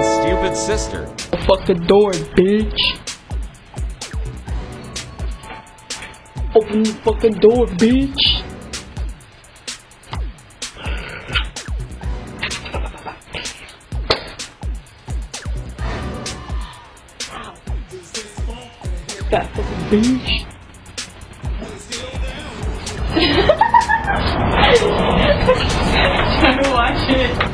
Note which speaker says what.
Speaker 1: and stupid sister.
Speaker 2: Fuck the door, bitch. Open the fucking door, bitch. That fucking bitch. Trying to watch it.